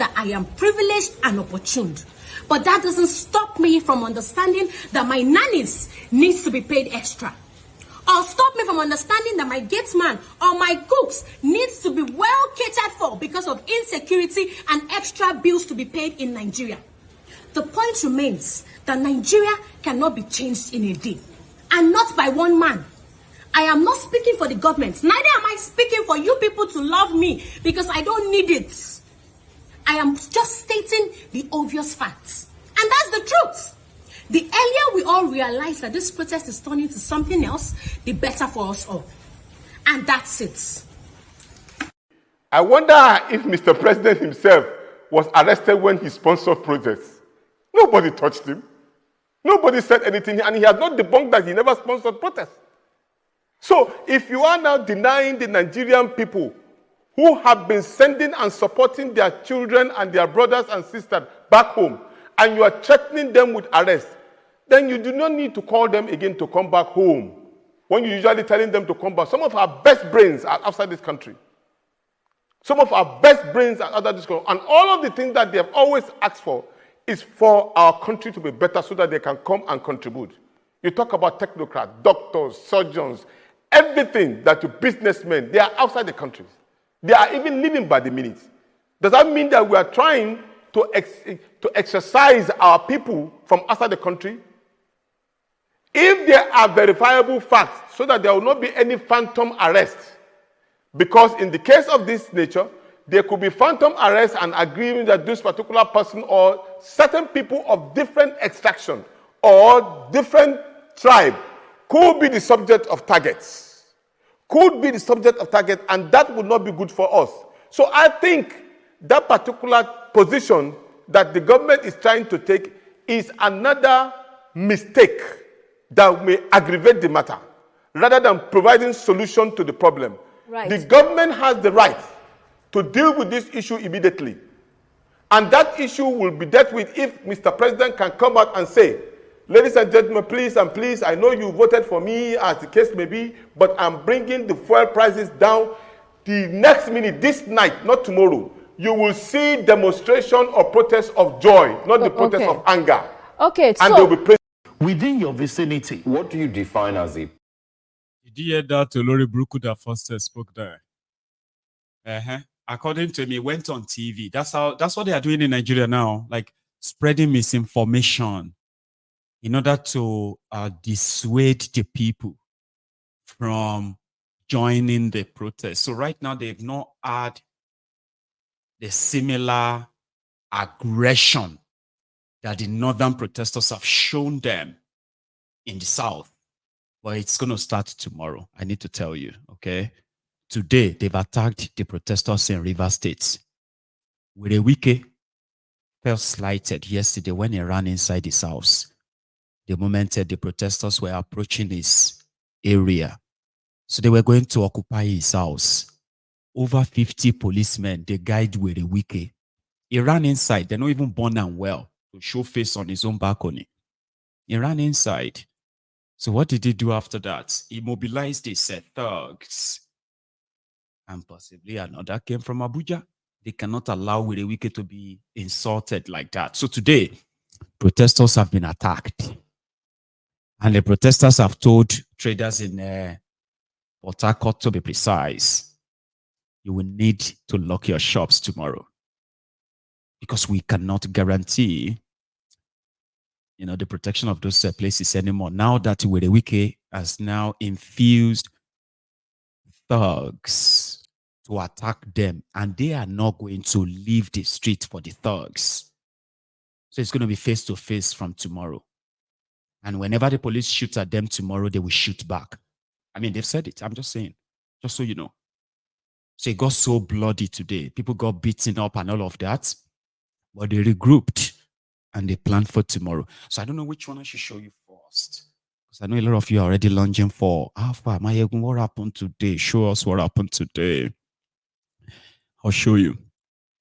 that I am privileged and opportuned. But that doesn't stop me from understanding that my nannies needs to be paid extra. Or stop me from understanding that my gatesman or my cooks needs to be well catered for because of insecurity and extra bills to be paid in Nigeria. The point remains that Nigeria cannot be changed in a day, and not by one man. I am not speaking for the government, neither am I speaking for you people to love me, because I don't need it. I am just stating the obvious facts, and that's the truth. The earlier we all realize that this protest is turning to something else, the better for us all. And that's it. I wonder if Mr. President himself was arrested when he sponsored protests. Nobody touched him. Nobody said anything, and he has not debunked that he never sponsored protests. So if you are now denying the Nigerian people who have been sending and supporting their children and their brothers and sisters back home, and you are threatening them with arrest, then you do not need to call them again to come back home. When you're usually telling them to come back, some of our best brains are outside this country. Some of our best brains are outside this country. And all of the things that they have always asked for is for our country to be better so that they can come and contribute. You talk about technocrats, doctors, surgeons, everything that you businessmen, they are outside the country. They are even living by the minute. Does that mean that we are trying to exercise our people from outside the country? If there are verifiable facts so that there will not be any phantom arrest, because in the case of this nature, there could be phantom arrest and agreement that this particular person or certain people of different extraction or different tribe could be the subject of targets. Could be the subject of target, and that would not be good for us. So I think that particular position that the government is trying to take is another mistake that may aggravate the matter, rather than providing solution to the problem. Right. The government has the right to deal with this issue immediately. And that issue will be dealt with if Mr. President can come out and say, ladies and gentlemen, please and please, I know you voted for me, as the case may be, but I'm bringing the fuel prices down. The next minute, this night, not tomorrow, you will see demonstration or protest of joy, not the protest of anger. Okay, and they'll be within your vicinity. What do you define as a? Did you hear that Olori Bruku that first spoke there? According to me, went on TV. That's what they are doing in Nigeria now, like spreading misinformation in order to dissuade the people from joining the protest. So right now, they've not had the similar aggression that the northern protesters have shown them in the south. But it's going to start tomorrow, I need to tell you, okay? Today, they've attacked the protesters in Rivers State. Wirewike felt slighted yesterday when he ran inside his house. The moment the protesters were approaching his area. So they were going to occupy his house. Over 50 policemen, they guide Wirewike. He ran inside. They're not even born and well to show face on his own balcony. He ran inside. So what did he do after that? He mobilized his thugs. And possibly another came from Abuja. They cannot allow Wirewike to be insulted like that. So today, protesters have been attacked. And the protesters have told traders in Port Harcourt, to be precise, you will need to lock your shops tomorrow. Because we cannot guarantee, the protection of those places anymore. Now that Wirewike has now infused thugs to attack them, and they are not going to leave the street for the thugs. So it's going to be face to face from tomorrow. And whenever the police shoot at them tomorrow, they will shoot back. I mean, they've said it. I'm just saying, just so you know. So it got so bloody today. People got beaten up and all of that. But they regrouped and they planned for tomorrow. So I don't know which one I should show you first. Because I know a lot of you are already lunging for, Alpha, what happened today? Show us what happened today. I'll show you.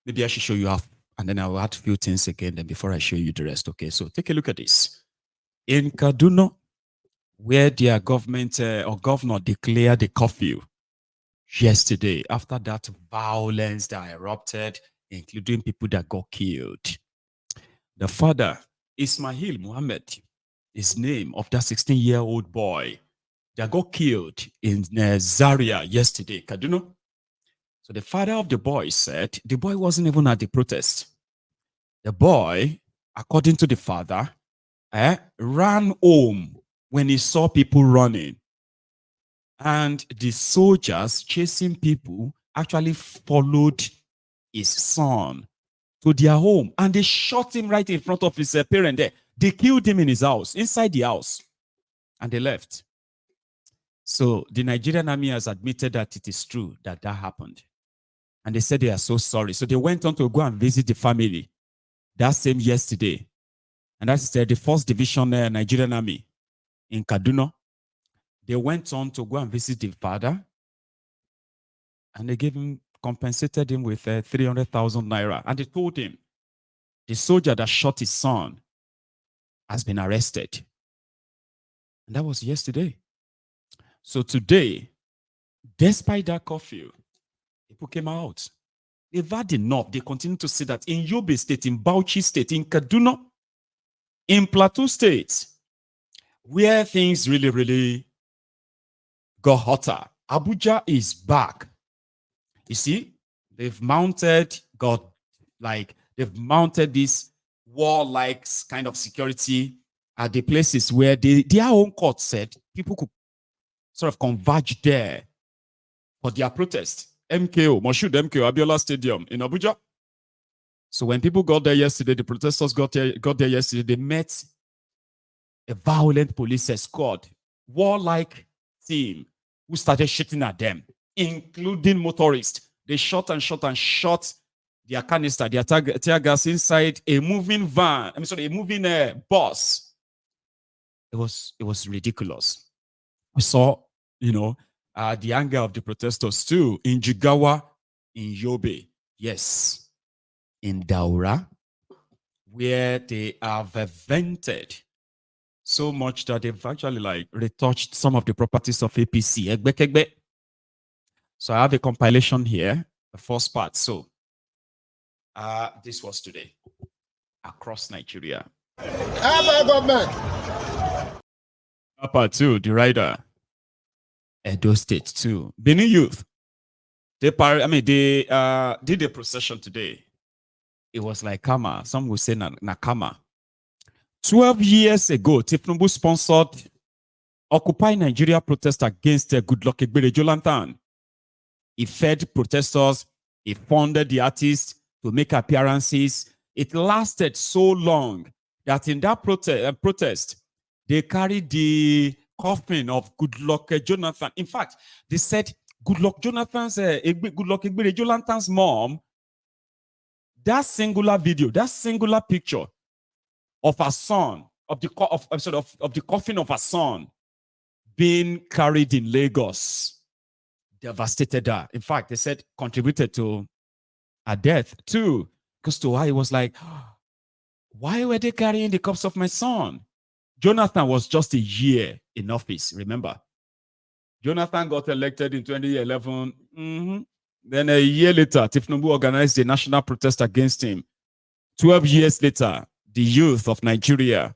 Maybe I should show you half, and then I'll add a few things again then before I show you the rest. Okay, so take a look at this. In Kaduna, where their government or governor declared a curfew yesterday, after that violence that erupted including people that got killed. The father, Ismail Muhammad, is name of that 16-year-old boy that got killed in Zaria yesterday, Kaduna. So the father of the boy said the boy wasn't even at the protest. The boy, according to the father, ran home when he saw people running. And the soldiers chasing people actually followed his son to their home. And they shot him right in front of his parent there. They killed him in his house, inside the house. And they left. So the Nigerian army has admitted that it is true that that happened. And they said they are so sorry. So they went on to go and visit the family that same yesterday. And that's the 1st Division Nigerian Army in Kaduna. They went on to go and visit the father. And they compensated him with 300,000 naira. And they told him, the soldier that shot his son has been arrested. And that was yesterday. So today, despite that curfew, people came out. They've had enough. They continue to say that in Yobe State, in Bauchi State, in Kaduna, in Plateau State, where things really, really got hotter, Abuja is back. You see, they've mounted this war-like kind of security at the places where their own court said people could sort of converge there for their protest. MKO, Moshood MKO, Abiola Stadium in Abuja. So when people got there yesterday, the protesters got there yesterday, they met a violent police escort, war-like team who started shooting at them, including motorists. They shot and shot and shot their canister, their tear gas inside a moving van. A moving bus. It was ridiculous. We saw, the anger of the protesters too in Jigawa, in Yobe, yes, in Daura, where they have vented so much that they've actually retouched some of the properties of APC. So I have a compilation here, the first part. So this was today across Nigeria. Government. Part 2, the rider. Edo State too. Benin youth. They did a procession today. It was like Kama. Some would say Nakama. 12 years ago, Tinubu sponsored Occupy Nigeria protest against Goodluck Ebele Jonathan. He fed protesters. He funded the artists to make appearances. It lasted so long that in that protest, they carried the coffin of Goodluck Jonathan. In fact, they said Goodluck Ebele Jonathan's mom, that singular video, that singular picture of her son, of the coffin of her son being carried in Lagos, devastated her. In fact, they said contributed to her death too. Because to her, it was like, why were they carrying the corpse of my son? Jonathan was just a year in office, remember? Jonathan got elected in 2011. Then a year later, Tinubu organized a national protest against him. 12 years later, the youth of Nigeria,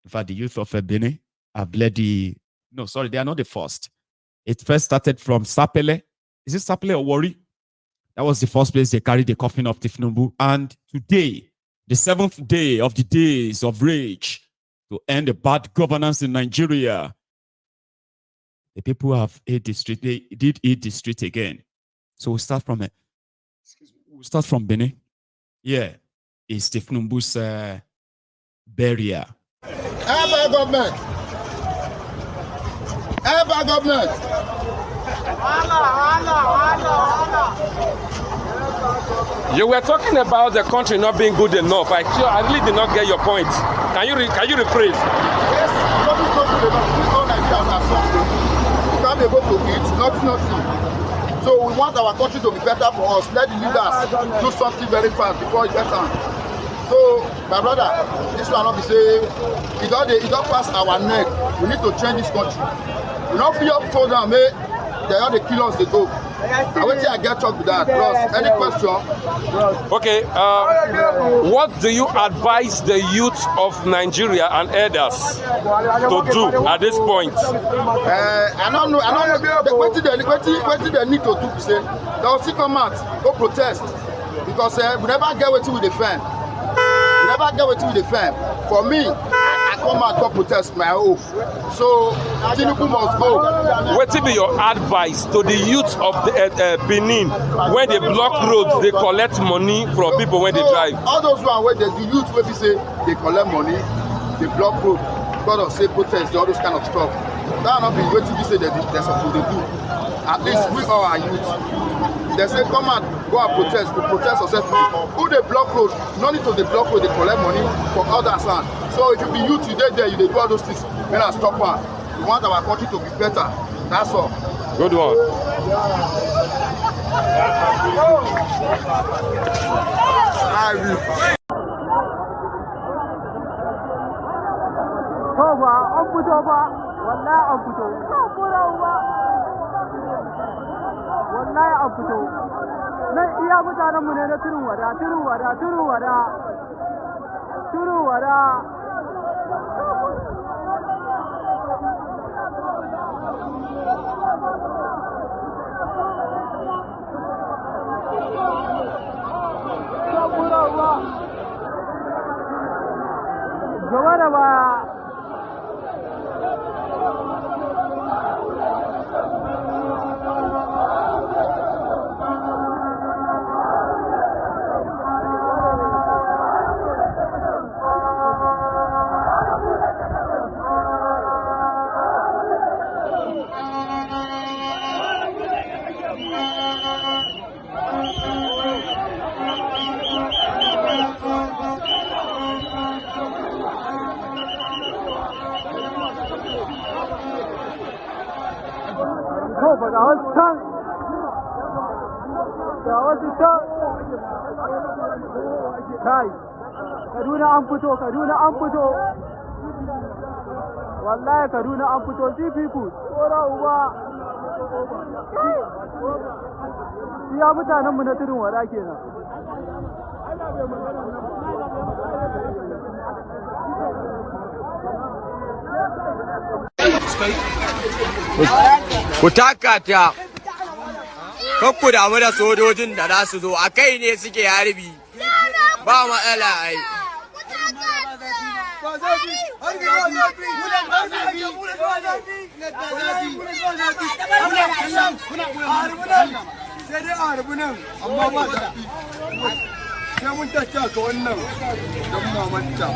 in fact, the youth of Benin, have led they are not the first. It first started from Sapele. Is it Sapele or Warri? That was the first place they carried the coffin of Tinubu. And today, the 7th day of the days of rage to end the bad governance in Nigeria, the people have hit the street. They did hit the street again. So we'll start from Benin. Yeah, it's Tinubu's burial. Ever government. You were talking about the country not being good enough. I really did not get your point. Can you rephrase? Yes, not good enough. We know Nigeria has something. We can't be able to eat, nothing. So we want our country to be better for us. Let the leaders do something very fast before it gets on. So, my brother, this will not be say it don't pass our neck. We need to change this country. We don't feel up so down, they are the killers they go. I wait till I get talk with that. Bros, any question? Okay, what do you advise the youth of Nigeria and elders to do at this point? I don't know. What did they need to do? Say, they will still come out, go protest. Because we never get what we defend. We never get what we defend. For me, I come out to protest my oath. So Tinubu must go. What will be your advice to the youth of the Benin when they block roads, they collect money from people when they drive? All those ones where the youth will be say they collect money, they block road, God of say protest, all those kind of stuff. That not be what you say that they're supposed to do. At least we all are youth. They say come out, go and protest, to protest successfully. Who they block road? No need to they block road, they collect money for others. So if you be youth, you there, you do all those things. When I stop one, we want our country to be better. That's all. Good one. wallahi an fito nan iya mutanen mu ne na turun wada gaba da baya ga wasu can kai Kaduna an fito wallahi Kaduna an fito see people tsora uba iya mutanen mu na tudun wada kenan ku taka ta kakku damu da sojojin da za su zo a kai ne suke harbi ba matsala ai sai mun tattaka wannan don mamanta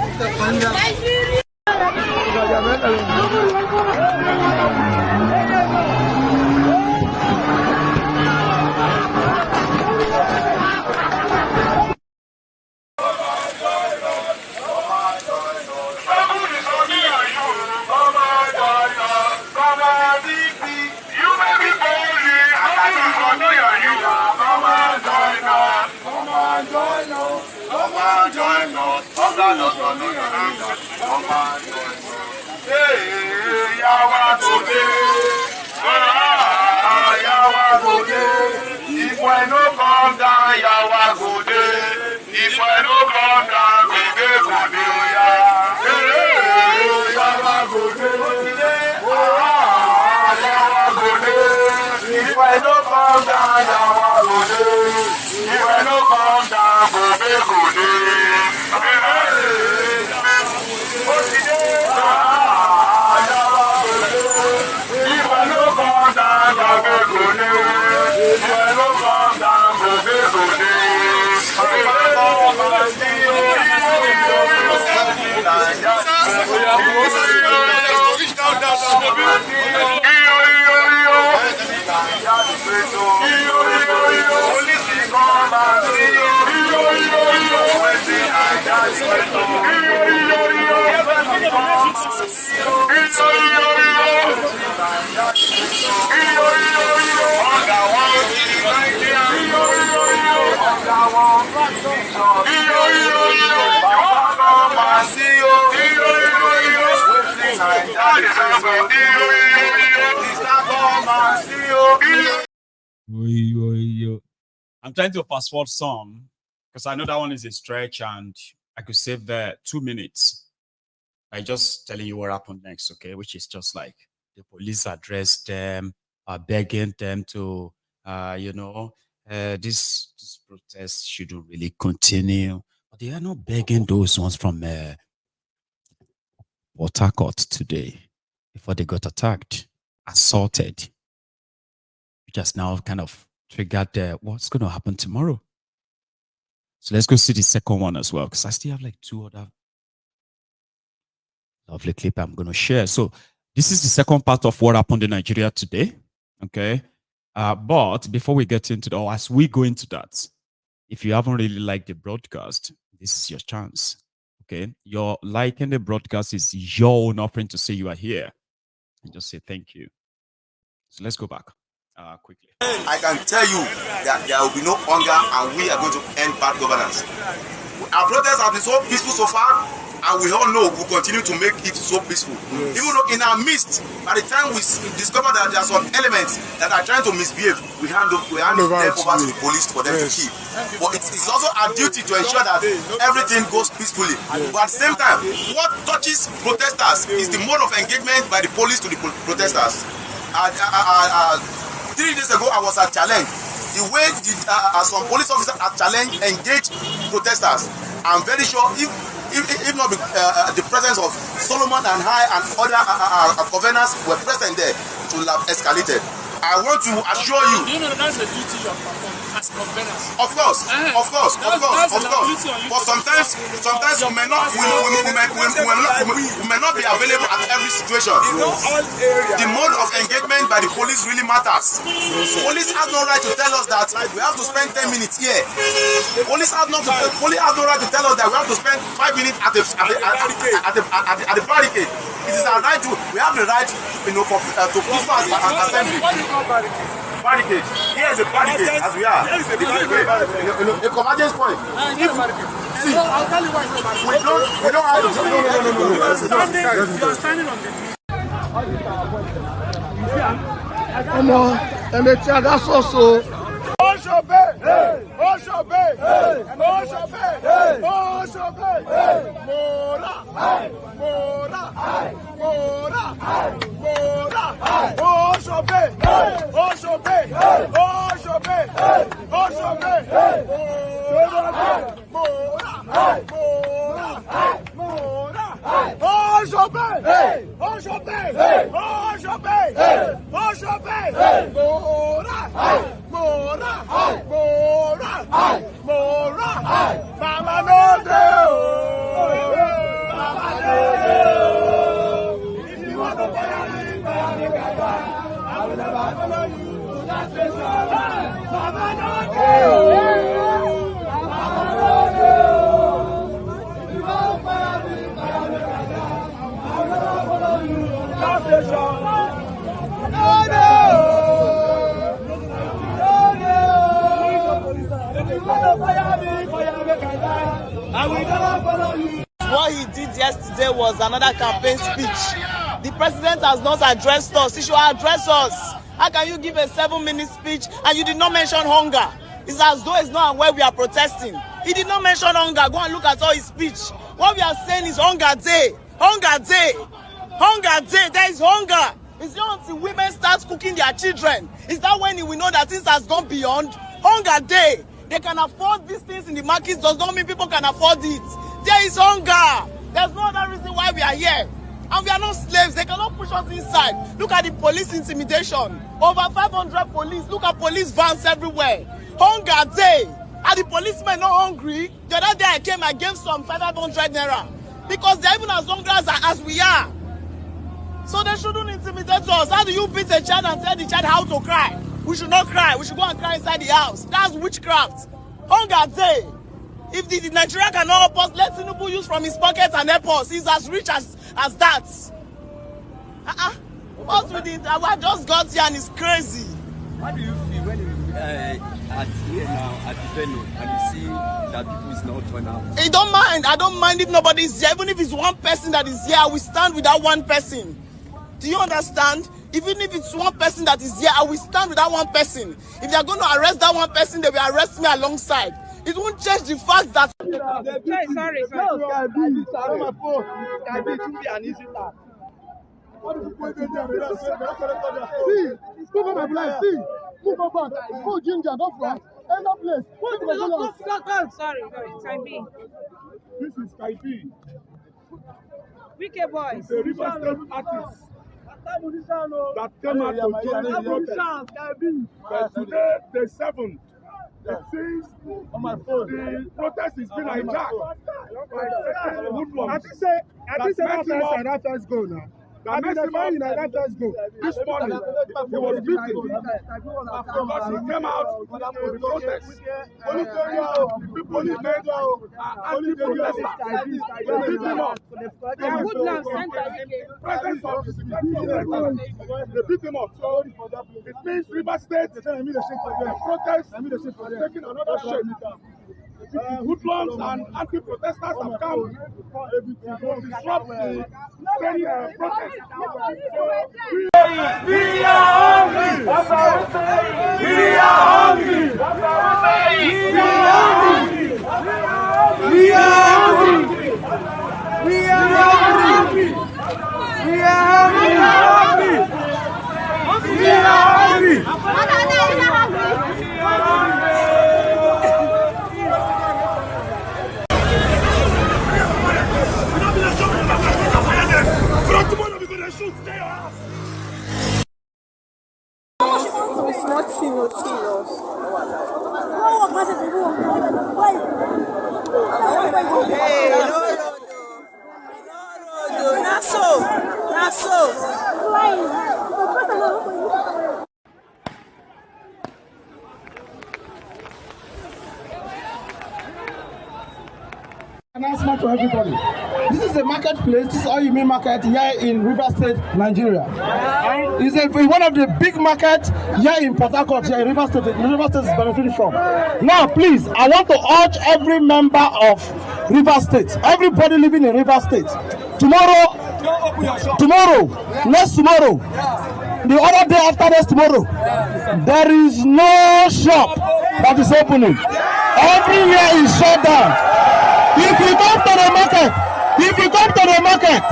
If I no come down, Yawa go dey. If I no come down, Bebe go dey. Yawa go dey. Yawa go dey. If I no come down, Yawa go dey. If I no come down, Bebe go dey. I'm trying to fast forward some because I know that one is a stretch and I could save the 2 minutes by just telling you what happened next, okay? Which is just like the police addressed them, begging them to, this protest shouldn't really continue. But they are not begging those ones from Port Harcourt today before they got attacked, assaulted, which has now kind of triggered what's going to happen tomorrow. So let's go see the second one as well, because I still have like 2 other lovely clip I'm going to share. So this is the second part of what happened in Nigeria today, okay? But before we get into that, or as we go into that, if you haven't really liked the broadcast, this is your chance, okay? Your liking the broadcast is your own offering to say you are here. And just say thank you. So let's go back quickly. I can tell you that there will be no hunger and we are going to end bad governance. Our protests have been so peaceful so far, and we all know we'll continue to make it so peaceful. Yes. Even though in our midst, by the time we discover that there are some elements that are trying to misbehave, we hand them over to the police for them to keep. But it's also our duty to ensure that everything goes peacefully. But at the same time, what touches protesters is the mode of engagement by the police to the protesters. 3 days ago, I was at Challenge. The way some police officers at Challenge engaged protesters, I'm very sure if not the presence of Solomon and High and other governors were present there, it will have escalated. I want to assure you. Do you know that's a duty you have performed as governors? Of course. But sometimes we may not be available at every situation. The mode of engagement by the police really matters. Police have no right to tell us that we have to spend 10 minutes here. Police have no right to tell us that we have to spend 5 minutes at the barricade. It is our right to. We have the right, to peaceful assembly. Barricade. Here is a barricade as we are. A convergence point. See, I'll tell you why it's not we don't have to. You are standing on the. Come on, and that's also. What he did yesterday was another campaign speech. The president has not addressed us. He should address us. How can you give a 7-minute speech and you did not mention hunger? It's as though it's not where we are protesting. He did not mention hunger. Go and look at all his speech. What we are saying is hunger day. Hunger day. Hunger day. There is hunger. It's not until women start cooking their children. Is that when we know that things has gone beyond? Hunger day. They can afford these things in the markets. Does not mean people can afford it. There is hunger. There's no other reason why we are here. And we are not slaves. They cannot push us inside. Look at the police intimidation. Over 500 police. Look at police vans everywhere. Hunger day. Are the policemen not hungry? The other day I came, I gave some 500 naira. Because they're even as hungry as we are. So they shouldn't intimidate us. How do you beat a child and tell the child how to cry? We should not cry. We should go and cry inside the house. That's witchcraft. Hunger day. If the Nigeria cannot help us, let Tinubu use from his pocket and help us. He's as rich as that. What with it? I just got here and it's crazy. How do you feel when you at here now at the venue and you see that people is not turning out? I don't mind. I don't mind if nobody is here. Even if it's one person that is here, we stand with that one person. Do you understand? Even if it's one person that is here, I will stand with that one person. If they are going to arrest that one person, they will arrest me alongside. It won't change the fact that. Sorry. See, move on my blind. See, move on back. Go ginger, go front. End up place. Sorry, time B. This is Sky B. Wicked boys. It's a River State artist that came out to join the protest. But today, the 7th, it seems the protest is being hijacked by certain hoodlums. I think that first go now. That makes him up this morning. He was beaten because he came out to the protest. The people he made anti-protesters. They beat him up. They beat him up. So it means River State, the protest is taking another shape. Hoodlums and anti-protesters have come to disrupt the protest. We are hungry. We are hungry. We are hungry. We are hungry. We are hungry. We are hungry. It's not serious. Announcement to everybody. This is a marketplace. This is all you mean market here in River State, Nigeria. It's one of the big markets here in Port Harcourt, here in River State. River State is benefiting from. Now, please, I want to urge every member of River State, everybody living in River State, tomorrow, next tomorrow, the other day after next tomorrow, there is no shop that is opening. Everywhere is shut down. If you come to the market, if you come to the market,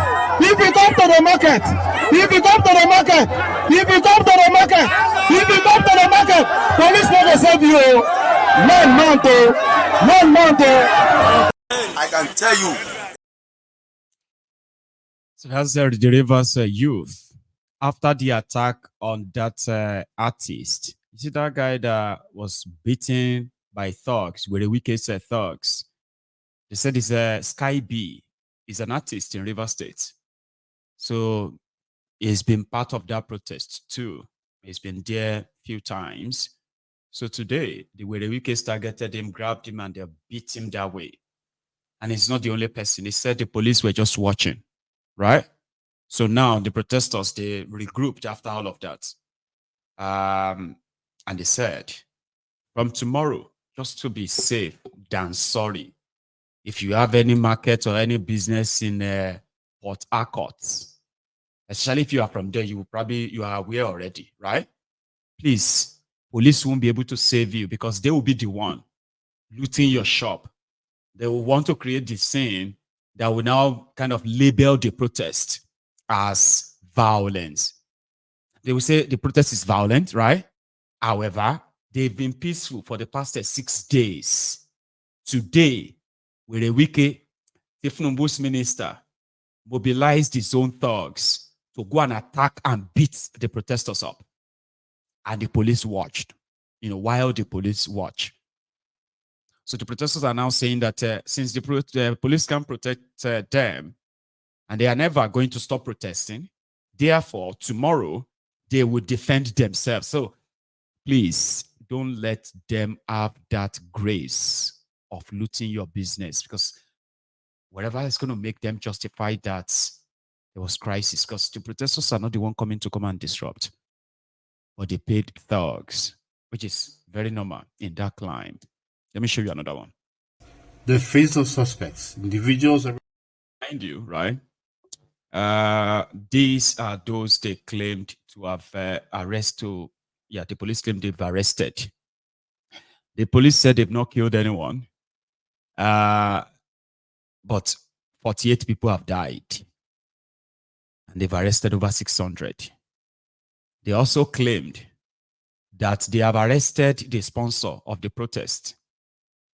if you come to the market, if you come to the market, if you come to the market, if you come to the market, police never save you. No month. I can tell you. So that's the Rivers youth. After the attack on that artist, you see that guy that was beaten by thugs, with the wicked thugs. They said he's Sky B. He's an artist in River State. So he's been part of that protest too. He's been there a few times. So today, the way the wicked targeted him, grabbed him, and they beat him that way. And he's not the only person. He said the police were just watching, right? So now the protesters, they regrouped after all of that. And they said, from tomorrow, just to be safe than sorry, if you have any market or any business in Port Harcourt, especially if you are from there, you are aware already, right? Please, police won't be able to save you because they will be the one looting your shop. They will want to create this scene that will now kind of label the protest as violence. They will say the protest is violent, right? However, they've been peaceful for the past 6 days. Today, with a wicked, Tinubu's minister mobilized his own thugs to go and attack and beat the protesters up. And the police watched, while the police watch. So the protesters are now saying that since the police can't protect them, and they are never going to stop protesting, therefore, tomorrow, they will defend themselves. So please, don't let them have that grace of looting your business, because whatever is going to make them justify that there was crisis, because the protesters are not the one coming to come and disrupt, but they paid thugs, which is very normal in that climb. Let me show you another one. The face of suspects, individuals. Mind you, right? These are those they claimed to have the police claimed they've arrested. The police said they've not killed anyone, but 48 people have died, and they've arrested over 600. They also claimed that they have arrested the sponsor of the protest.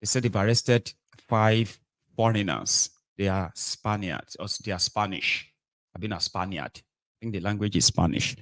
They said they've arrested 5 foreigners. They are Spaniards, or they are Spanish. I've been a Spaniard. I think the language is Spanish.